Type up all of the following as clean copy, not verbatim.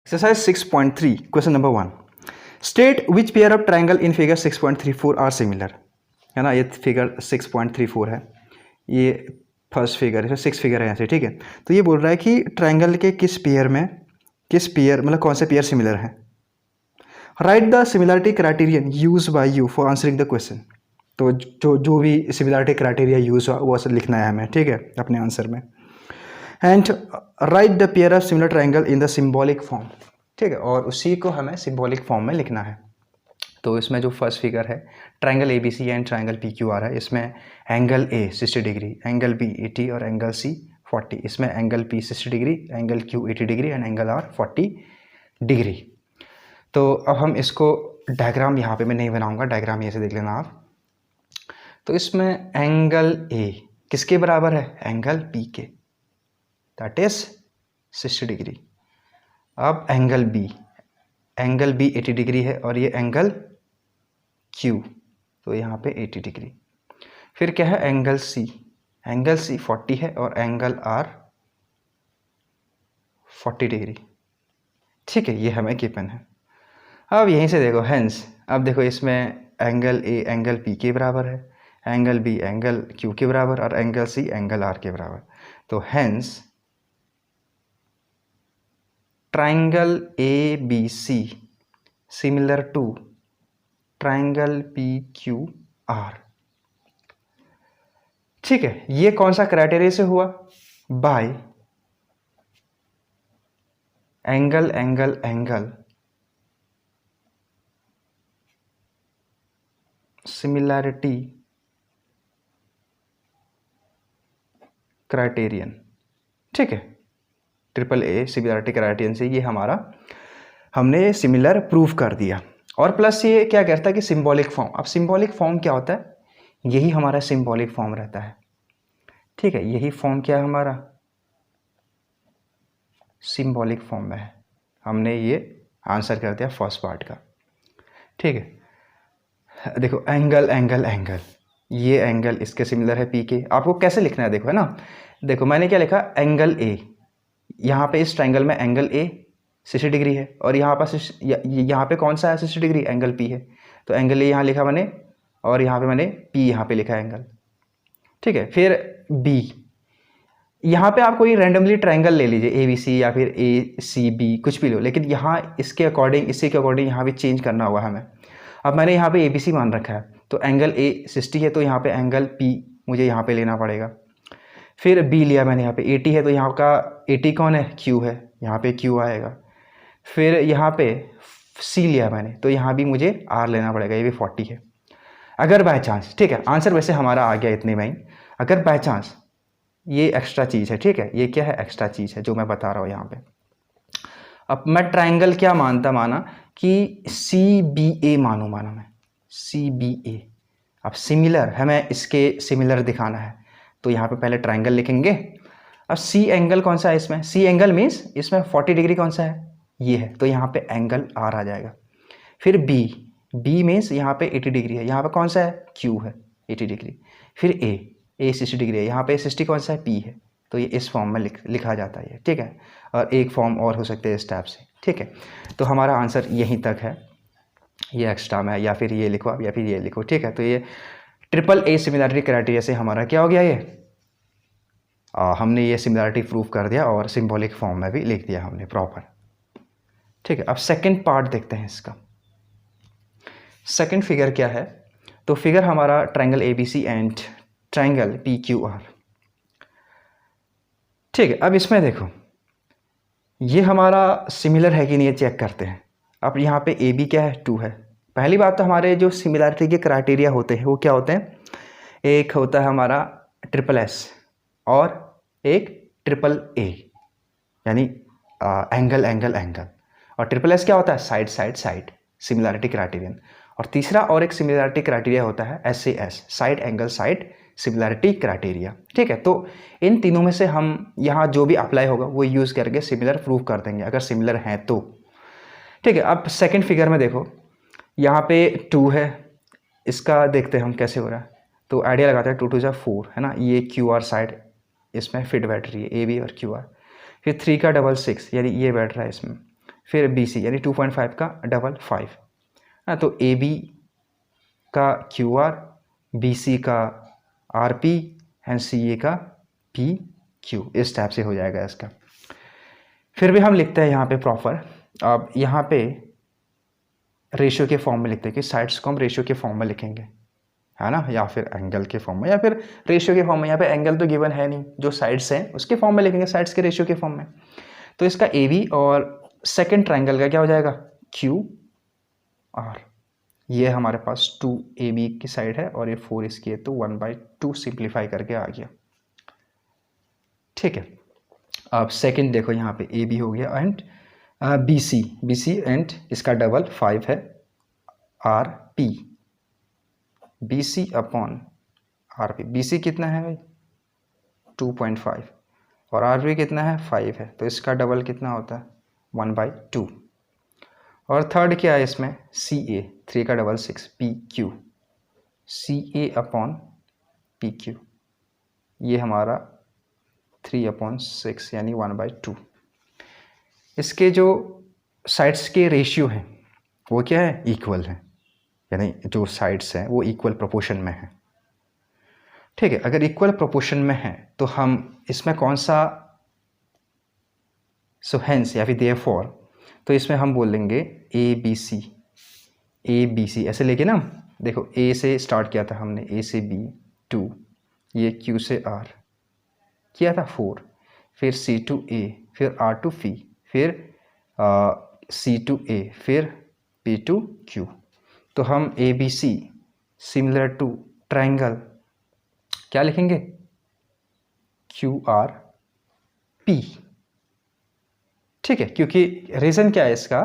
Exercise 6.3 question number 1 state which pair of triangle in figure 6.34 are similar, है ना। ये figure 6.34 है, ये फर्स्ट फिगर है, 6 फिगर है ऐसे, ठीक है। तो ये बोल रहा है कि ट्राइंगल के किस पेयर मतलब कौन से पेयर सिमिलर हैं। Right the similarity criterion use by you for answering the question. तो जो भी सिमिलरिटी क्राइटेरिया यूज हुआ वो सब लिखना है हमें, ठीक है, अपने आंसर में। And right the pair of similar triangle in the symbolic form, ठीक है, और उसी को हमें सिंबॉलिक फॉर्म में लिखना है। तो इसमें जो फर्स्ट फिगर है triangle A B C and triangle P Q R है, इसमें angle A 60 degree, angle B 80 और एंगल सी 40। इसमें angle P 60 degree, angle Q 80 degree and angle R 40 degree. तो अब हम इसको डायग्राम यहाँ पे मैं नहीं बनाऊंगा, डायग्राम ये से देख लेना आप। तो इसमें एंगल ए किसके बराबर है, एंगल पी के, दैट इज 60 डिग्री। अब एंगल बी 80 डिग्री है और ये एंगल क्यू, तो यहाँ पे 80 डिग्री। फिर क्या है, एंगल सी 40 है और एंगल आर 40 डिग्री, ठीक है, ये हमें गिवन है। अब यहीं से देखो हेंस, अब देखो इसमें एंगल ए एंगल पी के बराबर है, एंगल बी एंगल क्यू के बराबर और एंगल सी एंगल आर के बराबर। तो hence triangle A B C similar to triangle P Q R, ठीक है। ये कौन सा क्राइटेरिया से हुआ, by angle angle angle similarity criterion, ठीक है। ट्रिपल ए सिमिलैरिटी क्राइटेरियन से ये हमने सिमिलर प्रूव कर दिया। और प्लस ये क्या कहता है कि सिंबॉलिक फॉर्म। अब सिंबॉलिक फॉर्म क्या होता है, यही हमारा सिंबॉलिक फॉर्म रहता है, ठीक है। यही फॉर्म क्या है हमारा, सिंबॉलिक फॉर्म में है। हमने ये आंसर कर दिया फर्स्ट पार्ट का, ठीक है। देखो एंगल एंगल एंगल, ये एंगल इसके सिमिलर है पी के। आपको कैसे लिखना है देखो, है ना। देखो मैंने क्या लिखा, एंगल ए, यहाँ पे इस ट्राइंगल में एंगल ए 60 डिग्री है और यहाँ पे कौन सा है 60 डिग्री, एंगल पी है। तो एंगल ए यहाँ लिखा मैंने और यहाँ पे मैंने पी यहाँ पे लिखा एंगल, ठीक है। फिर बी, यहाँ पे आप कोई रैंडमली ट्राइंगल ले लीजिए, ए बी सी या फिर ए सी बी, कुछ भी लो, लेकिन यहाँ इसके अकॉर्डिंग, इसी के अकॉर्डिंग यहाँ भी चेंज करना होगा हमें। अब मैंने यहाँ पे ए बी सी मान रखा है, तो एंगल ए 60 है तो यहाँ पे एंगल पी मुझे यहाँ पे लेना पड़ेगा। फिर बी लिया मैंने, यहाँ पे 80 है तो यहाँ का 80 कौन है, क्यू है, यहाँ पे क्यू आएगा। फिर यहाँ पे सी लिया मैंने, तो यहाँ भी मुझे आर लेना पड़ेगा, ये भी 40 है। अगर बाय चांस, ठीक है, आंसर वैसे हमारा आ गया इतने में ही। अगर बाय चांस ये एक्स्ट्रा चीज़ है, ठीक है, ये क्या है, एक्स्ट्रा चीज़ है जो मैं बता रहा हूँ यहाँ पे। अब मैं ट्राइंगल क्या माना कि सी बी ए माना मैं, सी बी ए। अब सिमिलर हमें इसके सिमिलर दिखाना है, तो यहाँ पे पहले ट्राइंगल लिखेंगे। अब सी एंगल कौन सा है इसमें, सी एंगल मीन्स इसमें 40 डिग्री कौन सा है, ये है, तो यहाँ पे एंगल आर आ जाएगा। फिर बी मीन्स यहाँ पे 80 डिग्री है, यहाँ पे कौन सा है, क्यू है 80 डिग्री। फिर ए 60 डिग्री है, यहाँ पे 60 कौन सा है, पी है। तो ये इस फॉर्म में लिखा जाता है, ठीक है। और एक फॉर्म और हो सकते हैं इस टाइप से, ठीक है। तो हमारा आंसर यहीं तक है, ये एक्स्ट्रा में है, या फिर ये लिखो आप या फिर ये लिखो, ठीक है। तो ये ट्रिपल ए सिमिलरिटी क्राइटेरिया से हमारा क्या हो गया, ये हमने ये सिमिलरिटी प्रूव कर दिया और सिंबॉलिक फॉर्म में भी लिख दिया हमने प्रॉपर, ठीक है। अब सेकंड पार्ट देखते हैं इसका। सेकंड फिगर क्या है, तो फिगर हमारा triangle A B C and triangle P Q R, ठीक है। अब इसमें देखो ये हमारा सिमिलर है कि नहीं, ये चेक करते हैं। अब यहाँ पे ए बी क्या है, 2 है। पहली बात तो हमारे जो सिमिलरिटी के क्राइटेरिया होते हैं वो क्या होते हैं, एक होता है हमारा ट्रिपल एस और एक ट्रिपल ए, यानी एंगल एंगल एंगल। और ट्रिपल एस क्या होता है, side side side similarity criterion. और तीसरा और एक सिमिलरिटी क्राइटेरिया होता है SAS, side angle side similarity criteria, ठीक है। तो इन तीनों में से हम यहाँ जो भी अप्लाई होगा वो यूज़ करके सिमिलर प्रूव कर देंगे अगर सिमिलर हैं तो, ठीक है। अब सेकंड फिगर में देखो यहाँ पे 2 है, इसका देखते हैं हम कैसे हो रहा है। तो आइडिया लगाते हैं, 2 2 4 है ना, ये क्यू आर साइड इसमें फिट बैठ रही है, ए बी और क्यू आर। फिर 3 का डबल 6 यानी ये बैठ रहा है इसमें, फिर BC यानी 2.5 का डबल 5 है, तो AB का QR, BC का RP एंड CA का PQ, इस टाइप से हो जाएगा इसका। फिर भी हम लिखते हैं यहाँ पे प्रॉपर, अब यहाँ पे रेशियो के फॉर्म में लिखते हैं कि साइड्स को हम रेशियो के फॉर्म में लिखेंगे, है ना, या फिर एंगल के फॉर्म में, या फिर रेशियो के फॉर्म में। यहाँ पे एंगल तो गिवन है नहीं, जो साइड्स हैं उसके फॉर्म में लिखेंगे, साइड्स के रेशियो के फॉर्म में। तो इसका AB और सेकंड ट्रायंगल का क्या हो जाएगा, QR। ये हमारे पास 2AB की साइड है और ये 4 इसकी है, तो 1/2 सिंप्लीफाई करके आ गया। ठीक है, अब सेकंड देखो यहाँ पे AB हो गया एंड BC एंड इसका डबल 5 है RP, BC upon RP। BC कितना है भाई 2.5 और RP कितना है 5 है, तो इसका डबल कितना होता है 1/2। और थर्ड क्या है इसमें CA, 3 का double 6, PQ, CA upon PQ, ये हमारा 3/6 यानी 1/2। इसके जो साइड्स के रेशियो हैं वो क्या है, इक्वल है, यानी जो साइड्स हैं वो इक्वल प्रोपोर्शन में है। ठीक है, अगर इक्वल प्रोपोर्शन में है तो हम इसमें कौन सा, सो हेंस या फिर देयरफॉर, तो इसमें हम बोलेंगे ABC ऐसे लेके ना, देखो A से स्टार्ट किया था हमने, A से B 2, ये Q से R किया था 4, फिर C to A, फिर R to P, फिर C to A, फिर P to Q। तो हम ABC सिमिलर टू ट्रायंगल क्या लिखेंगे QRP। ठीक है, क्योंकि रीज़न क्या है इसका,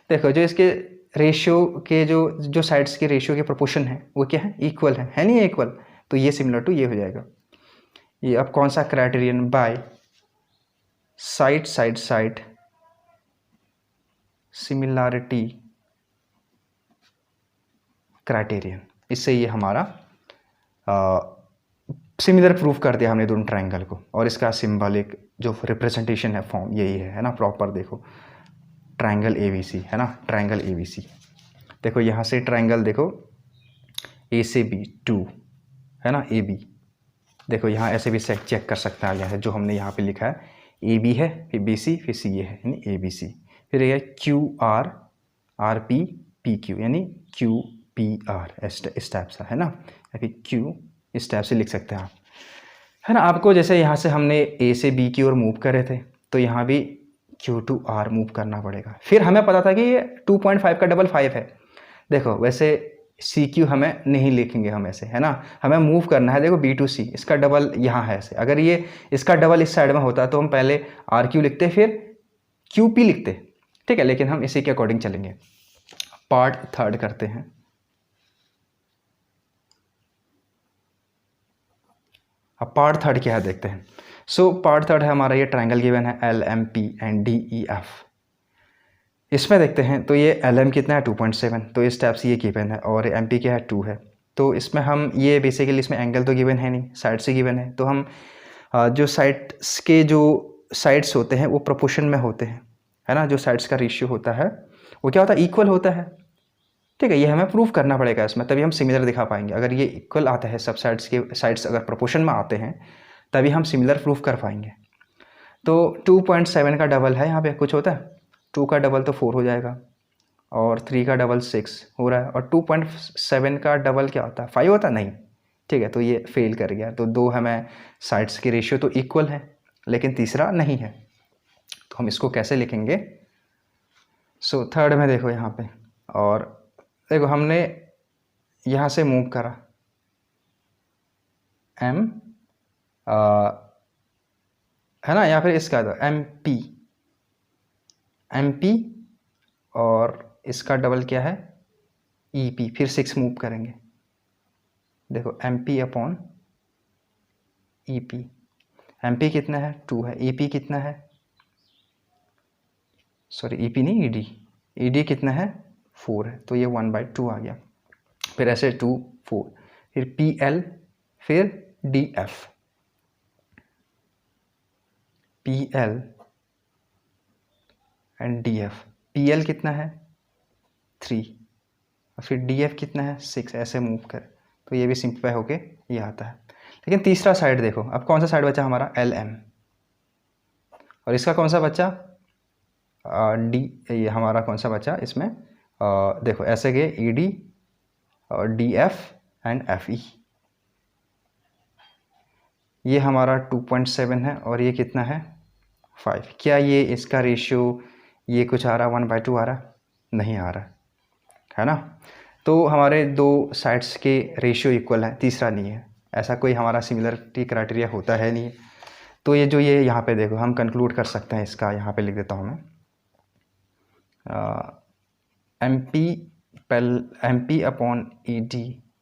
देखो जो इसके रेशियो के जो साइड्स के रेशियो के प्रोपोर्शन है वो क्या है, इक्वल है नहीं इक्वल, तो ये सिमिलर टू ये हो जाएगा। ये अब कौन सा criterion, by side similarity criterion, इससे ये हमारा सिमिलर प्रूफ कर दिया हमने दोनों ट्रायंगल को। और इसका सिंबॉलिक जो रिप्रेजेंटेशन है फॉर्म यही है ना, प्रॉपर देखो ट्रायंगल ABC है ना, ट्रायंगल ABC। देखो यहाँ से ट्रायंगल देखो A से B 2 है ना, AB देखो यहाँ ऐसे भी चेक कर सकता है, यहाँ जो हमने यहाँ पे लिखा है AB है, फिर BC, फिर CA है यानी ABC, फिर ये QR RP PQ यानी QPR, इस टाइप सा है ना, या फिर Q इस टाइप से लिख सकते हैं आप, है ना। आपको जैसे यहाँ से हमने A से B की ओर मूव करे थे, तो यहाँ भी Q to R मूव करना पड़ेगा। फिर हमें पता था कि ये 2.5 का डबल 5 है, देखो वैसे CQ हमें नहीं लिखेंगे हम ऐसे, है ना, हमें मूव करना है, देखो B to C, इसका डबल यहाँ है ऐसे, अगर ये इसका डबल इस साइड में होता तो हम पहले RQ लिखते फिर QP लिखते। ठीक है, लेकिन हम इसी के अकॉर्डिंग चलेंगे। पार्ट थर्ड करते हैं। अब पार्ट थर्ड क्या है देखते हैं। सो पार्ट थर्ड है हमारा, ये ट्रायंगल गिवन है LMP एंड DEF। इसमें देखते हैं, तो ये LM कितना है 2.7, तो इस टाइप से ये गिवन है, और MP क्या है 2 है। तो इसमें हम ये बेसिकली इसमें एंगल तो गिवन है नहीं, साइड से गिवन है, तो हम जो साइड्स के जो साइड्स होते हैं वो प्रोपोर्शन में होते हैं, है ना, जो साइड्स का रेशियो होता है वो क्या होता है, इक्वल होता है। ठीक है, ये हमें प्रूफ करना पड़ेगा इसमें, तभी हम सिमिलर दिखा पाएंगे। अगर ये इक्वल आता है, सब साइड्स के साइड्स अगर प्रोपोर्शन में आते हैं तभी हम सिमिलर प्रूफ कर पाएंगे। तो 2.7 का डबल है, यहाँ पे कुछ होता है, 2 का डबल तो 4 हो जाएगा, और 3 का डबल 6 हो रहा है, और 2.7 का डबल क्या होता है 5 होता नहीं। ठीक है, तो ये फेल कर गया। तो दो हमें साइड्स की रेशियो तो इक्वल है, लेकिन तीसरा नहीं है, तो हम इसको कैसे लिखेंगे। सो थर्ड में देखो यहाँ पे, और देखो हमने यहाँ से मूव करा M है ना, या फिर इसका तो MP और इसका डबल क्या है EP, फिर 6 मूव करेंगे। देखो MP अपॉन EP, MP कितना है 2 है, EP कितना है, सॉरी EP नहीं ED कितना है 4 है, तो ये 1/2 आ गया। फिर ऐसे 2 4, फिर PL, फिर DF, PL and DF, PL कितना है 3 और फिर DF कितना है 6, ऐसे मूव कर तो ये भी सिंप्लीफाई होके ये आता है। लेकिन तीसरा साइड देखो, अब कौन सा साइड बचा हमारा LM, और इसका कौन सा बचा D, ये हमारा कौन सा बचा इसमें देखो ऐसे गए ED और DF एंड FE, ये हमारा 2.7 है और ये कितना है 5। क्या ये इसका रेशियो ये कुछ आ रहा 1/2 आ रहा? नहीं आ रहा है ना। तो हमारे दो साइड्स के रेशियो इक्वल है, तीसरा नहीं है, ऐसा कोई हमारा सिमिलरिटी क्राइटेरिया होता है नहीं। तो ये जो ये यहाँ पे देखो हम कंक्लूड कर सकते हैं इसका, यहाँ पे लिख देता हूँ मैं MP upon ED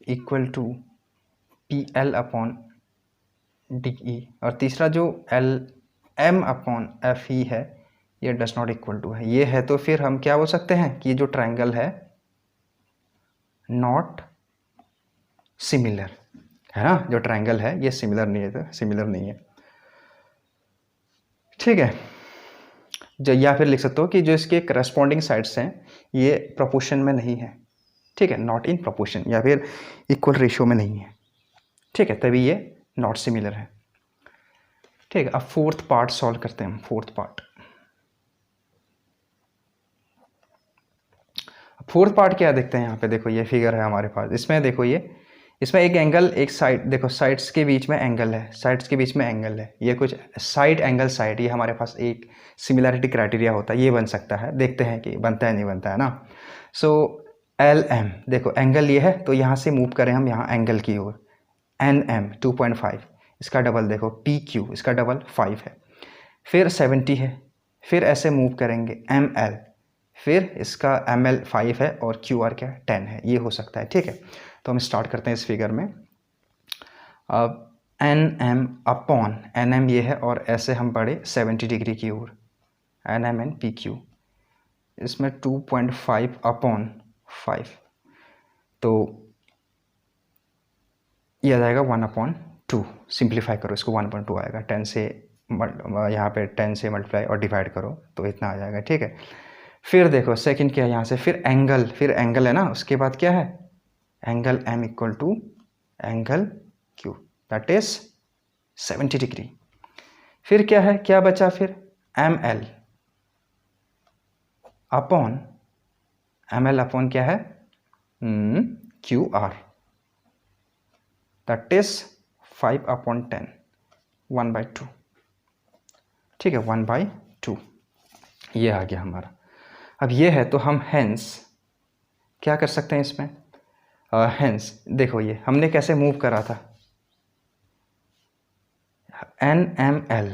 equal to PL upon DE, और तीसरा जो LM अपॉन FE है ये डज नॉट इक्वल टू है, ये है। तो फिर हम क्या बोल सकते हैं कि जो ट्रायंगल है नॉट सिमिलर है ना, जो ट्रायंगल है ये सिमिलर नहीं है, तो सिमिलर नहीं है, ठीक है। जो या फिर लिख सकते हो कि जो इसके करस्पॉन्डिंग साइड्स हैं ये प्रोपोर्शन में नहीं है, ठीक है, नॉट इन प्रोपोर्शन या फिर इक्वल रेशियो में नहीं है, ठीक है, तभी ये नॉट सिमिलर है, ठीक है। अब फोर्थ पार्ट सॉल्व करते हैं हम। फोर्थ पार्ट क्या देखते हैं यहाँ पे, देखो ये फिगर है हमारे पास, इसमें देखो ये इसमें एक एंगल एक साइड, देखो साइड्स के बीच में एंगल है, साइड्स के बीच में एंगल है, ये कुछ साइड एंगल साइड, ये हमारे पास एक सिमिलरिटी क्राइटेरिया होता है, ये बन सकता है, देखते हैं कि बनता है नहीं बनता है ना। सो LM देखो एंगल ये है, तो यहाँ से मूव करें हम यहाँ एंगल की ओर, NM 2.5, इसका डबल देखो PQ, इसका डबल 5 है, फिर 70 है, फिर ऐसे मूव करेंगे ML, फिर इसका ML 5 है और QR क्या 10 है, ये हो सकता है, ठीक है। तो हम स्टार्ट करते हैं इस फिगर में। अब NM अपॉन NM ये है और ऐसे हम बढ़े 70 डिग्री की ओर, NM एंड PQ, इसमें 2.5 अपॉन 5, तो ये आ जाएगा 1/2, सिंप्लीफाई करो इसको 1/2 आएगा, 10 से यहाँ पे 10 से मल्टीप्लाई और डिवाइड करो तो इतना आ जाएगा, ठीक है। फिर देखो सेकंड क्या है यहाँ से, फिर एंगल है ना, उसके बाद क्या है angle M equal to angle Q that is 70 degree. फिर क्या है, क्या बचा फिर ML अपॉन क्या है QR दैट इज 5/10, 1/2, ठीक है, 1/2 ये आ गया हमारा। अब ये है तो हम हेंस क्या कर सकते हैं इसमें, हेंस देखो ये हमने कैसे मूव करा था NML,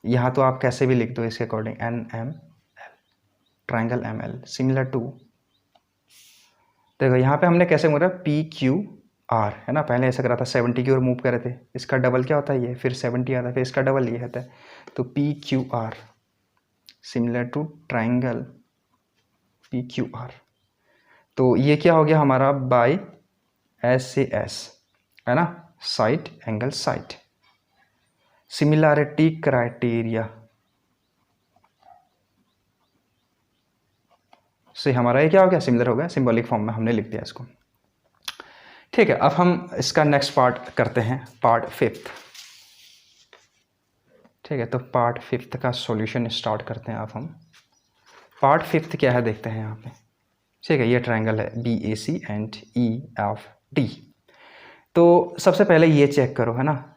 यहाँ तो आप कैसे भी लिख दो इसके according, NML triangle ML similar to, देखो यहाँ पे हमने कैसे मूव रहा PQR है ना, पहले ऐसा करा था 70 की ओर मूव कर रहे थे, इसका डबल क्या होता है ये, फिर 70 आता है, फिर इसका डबल ये होता है, तो PQR similar to triangle PQR, तो ये क्या हो गया हमारा बाय SAS है ना, side angle side, similarity criteria से हमारा ये क्या हो गया, सिमिलर हो गया, सिंबॉलिक फॉर्म में हमने लिख दिया इसको, ठीक है। अब हम इसका नेक्स्ट पार्ट करते हैं, पार्ट 5th, ठीक है। तो पार्ट 5th का सॉल्यूशन स्टार्ट करते हैं। अब हम पार्ट 5th क्या है देखते हैं यहाँ पे, ठीक है। ये ट्रायंगल है BAC एंड EFD, तो सबसे पहले ये चेक करो है ना,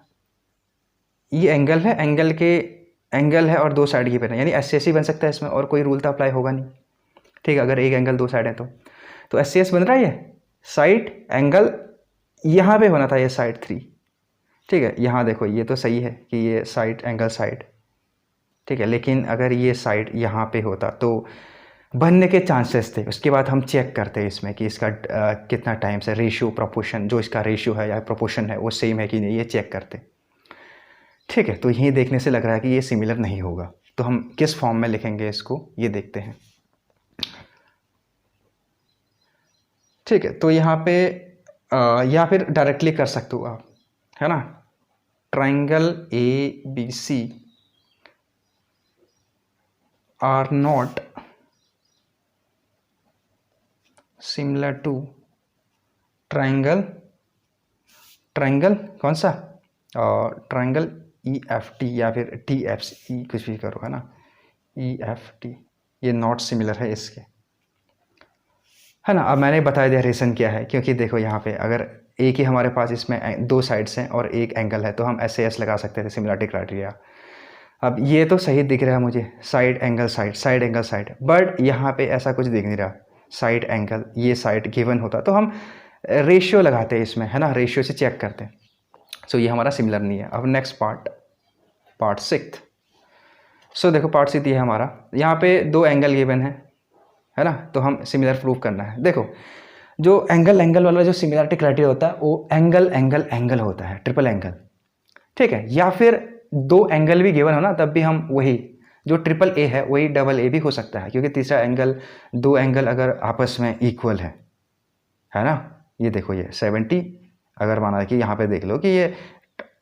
ये एंगल है और दो साइड की पेन, यानी SCSE बन सकता है इसमें, और कोई रूल तो अप्लाई होगा नहीं, ठीक है। अगर एक एंगल दो साइड है तो SCS बन रहा है, ये साइड एंगल यहाँ पे होना था, ये साइड 3, ठीक है। यहाँ देखो ये तो सही है कि ये साइड एंगल साइड, ठीक है, लेकिन अगर ये साइड यहाँ पे होता तो बनने के चांसेस थे। उसके बाद हम चेक करते हैं इसमें कि इसका कितना टाइम से रेशियो प्रोपोर्शन, जो इसका रेशियो है या प्रोपोर्शन है वो सेम है कि नहीं, ये चेक करते, ठीक है। तो यही देखने से लग रहा है कि ये सिमिलर नहीं होगा, तो हम किस फॉर्म में लिखेंगे इसको ये देखते हैं, ठीक है। तो यहाँ पे या फिर डायरेक्टली कर सकते हो आप है ना, triangle ABC are not similar to triangle, triangle कौन सा, ट्राइंगल EFT या फिर TFC, कुछ भी करो, है ना, EFT, ये नॉट सिमिलर है इसके, है ना। अब मैंने बता दिया रीज़न क्या है, क्योंकि देखो यहाँ पे अगर एक ही हमारे पास इसमें दो साइड्स हैं और एक एंगल है तो हम SAS लगा सकते थे, सिमिलरिटी क्राइटेरिया। अब ये तो सही दिख रहा है मुझे, side angle side, side angle side, but यहाँ पे ऐसा कुछ दिख नहीं रहा, साइड एंगल, ये साइड गिवन होता तो हम रेशियो लगाते हैं इसमें, है ना, रेशियो से चेक करते हैं। सो ये हमारा सिमिलर नहीं है। अब नेक्स्ट पार्ट 6। सो देखो पार्ट 6 ये है हमारा, यहाँ पे दो एंगल गिवन है ना, तो हम सिमिलर प्रूव करना है। देखो जो एंगल एंगल वाला जो सिमिलरिटी क्राइटेरिया होता है वो एंगल एंगल एंगल होता है, ट्रिपल एंगल, ठीक है, या फिर दो एंगल भी गिवन हो ना तब भी हम वही जो ट्रिपल ए है वही डबल ए भी हो सकता है, क्योंकि तीसरा एंगल, दो एंगल अगर आपस में इक्वल है ना। ये देखो ये 70, अगर माना कि यहाँ पे देख लो कि ये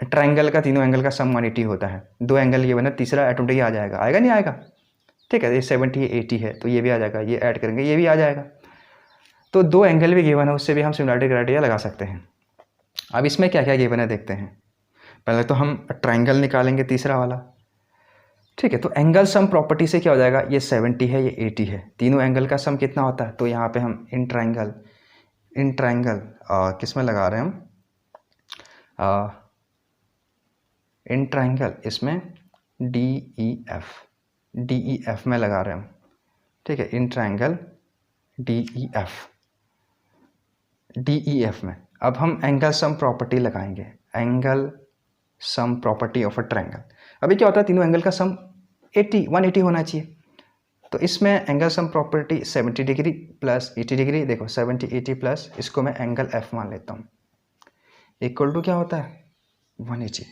ट्राइंगल का तीनों एंगल का सम 180 होता है, दो एंगल ये बना, तीसरा ऑटोमेटिक आ जाएगा, आएगा नहीं आएगा, ठीक है, ये 70 80 है तो ये भी आ जाएगा, ये ऐड करेंगे ये भी आ जाएगा। तो दो एंगल भी गिवन है, उससे भी हम सिमिलरिटी क्राइटेरिया लगा सकते हैं। अब इसमें क्या क्या गिवन है देखते हैं। पहले तो हम ट्राइंगल निकालेंगे तीसरा वाला, ठीक है। तो एंगल सम प्रॉपर्टी से क्या हो जाएगा, ये 70 है ये 80 है, तीनों एंगल का सम कितना होता है, तो यहाँ पे हम इन ट्राइंगल किस में लगा रहे हैं हम, इन ट्राइंगल इसमें DEF में लगा रहे हैं हम, ठीक है, इन ट्राइंगल DEF में। अब हम एंगल सम प्रॉपर्टी लगाएंगे, angle sum property of a triangle. अभी क्या होता है, तीनों एंगल का सम 180 होना चाहिए, तो इसमें angle sum property 70 degree plus 80 degree, देखो 70 80 प्लस, इसको मैं एंगल F मान लेता हूँ, इक्वल टू क्या होता है 180।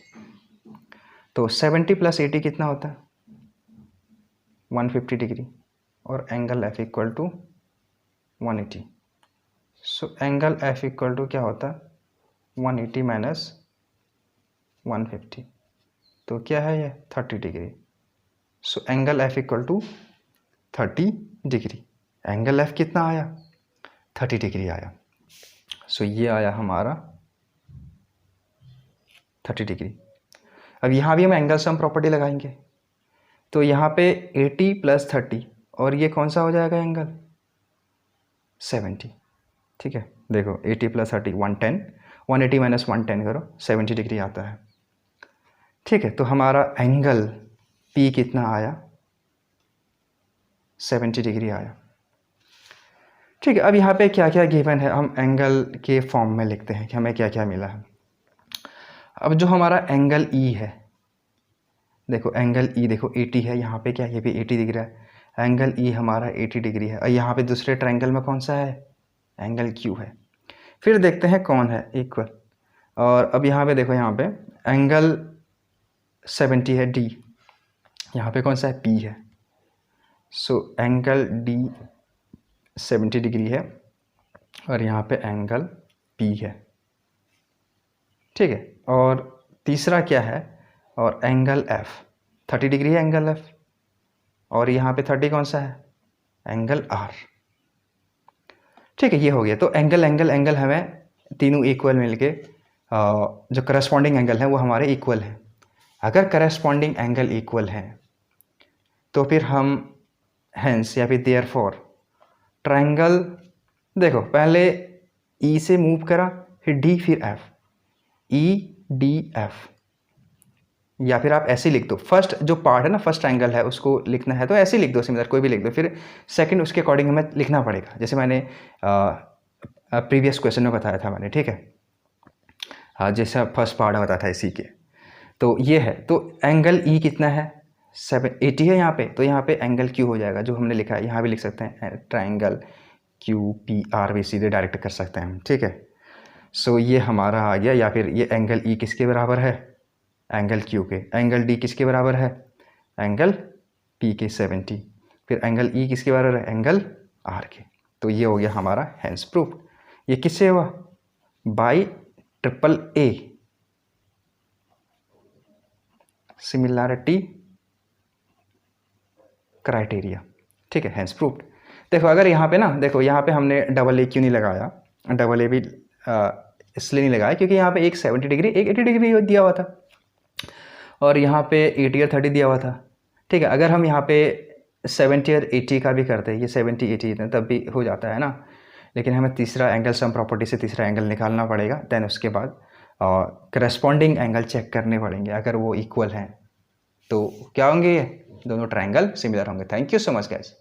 तो 70 प्लस 80 कितना होता है 150 डिग्री, और angle F equal to 180। So angle F equal to क्या होता है 180 माइनस 150, तो क्या है ये 30 degree. So angle F equal to 30 degree, angle F कितना आया 30 डिग्री आया। सो ये आया हमारा 30 डिग्री। अब यहाँ भी हम एंगल सम प्रॉपर्टी लगाएंगे, तो यहाँ पे 80 प्लस 30, और ये कौन सा हो जाएगा एंगल 70, ठीक है। देखो 80 प्लस 30 110, 180 माइनस 110 करो 70 डिग्री आता है, ठीक है। तो हमारा एंगल P कितना आया 70 डिग्री आया, ठीक है। अब यहाँ पे क्या क्या गिवन है हम एंगल के फॉर्म में लिखते हैं कि हमें क्या क्या मिला है। अब जो हमारा एंगल E है, देखो एंगल E देखो 80 है, यहाँ पे क्या ये भी 80 दिख रहा है, एंगल E हमारा 80 डिग्री है, और यहाँ पे दूसरे ट्रायंगल में कौन सा है एंगल Q है। फिर देखते हैं कौन है इक्वल, और अब यहाँ पे देखो यहाँ पे एंगल 70 है D, यहाँ पे कौन सा है P है। सो एंगल D 70 डिग्री है और यहाँ पे एंगल P है, ठीक है। और तीसरा क्या है, और एंगल F 30 डिग्री है एंगल F, और यहाँ पे 30 कौन सा है एंगल R, ठीक है। ये हो गया। तो एंगल एंगल एंगल हमें तीनों इक्वल मिलके जो करस्पॉन्डिंग एंगल है वो हमारे इक्वल है। अगर करस्पॉन्डिंग एंगल इक्वल है तो फिर हम हेंस या फिर देयरफॉर ट्रायंगल, देखो पहले E से मूव करा, फिर D, फिर F, EDF, या फिर आप ऐसे लिख दो, फर्स्ट जो पार्ट है ना फर्स्ट ट्रायंगल है उसको लिखना है तो ऐसे लिख दो, सिमिलर कोई भी लिख दो, फिर सेकंड उसके अकॉर्डिंग हमें लिखना पड़ेगा, जैसे मैंने प्रीवियस क्वेश्चन में बताया था मैंने, ठीक है। हाँ, जैसा फर्स्ट पार्ट बताया था इसी के, तो ये है। तो एंगल E कितना है 780 है यहाँ पे, तो यहाँ पे एंगल Q हो जाएगा जो हमने लिखा है, यहाँ भी लिख सकते हैं ट्रायंगल QPR भी सीधे डायरेक्ट कर सकते हैं हम, ठीक है। सो ये हमारा आ गया, या फिर ये एंगल E किसके बराबर है एंगल Q के, एंगल D किसके बराबर है एंगल P के 70, फिर एंगल E किसके बराबर है एंगल R के। तो ये हो गया हमारा हेंस प्रूफ। ये किससे हुआ bye triple A similarity criteria, ठीक है, हेंस प्रूफ्ड। देखो अगर यहाँ पे ना, देखो यहाँ पे हमने डबल ए क्यों नहीं लगाया, डबल ए भी इसलिए नहीं लगाया क्योंकि यहाँ पे एक 70 डिग्री एक 80 डिग्री दिया हुआ था और यहाँ पे 80 और 30 दिया हुआ था। ठीक है, अगर हम यहाँ पे 70 और 80 का भी करते हैं, ये 70 80 तब भी हो जाता है ना, लेकिन हमें तीसरा एंगल सम प्रॉपर्टी से तीसरा एंगल निकालना पड़ेगा। देन उसके बाद करस्पॉन्डिंग एंगल चेक करने पड़ेंगे, अगर वो इक्वल हैं तो क्या होंगे, ये दोनों ट्रायंगल सिमिलर होंगे। Thank you so much guys.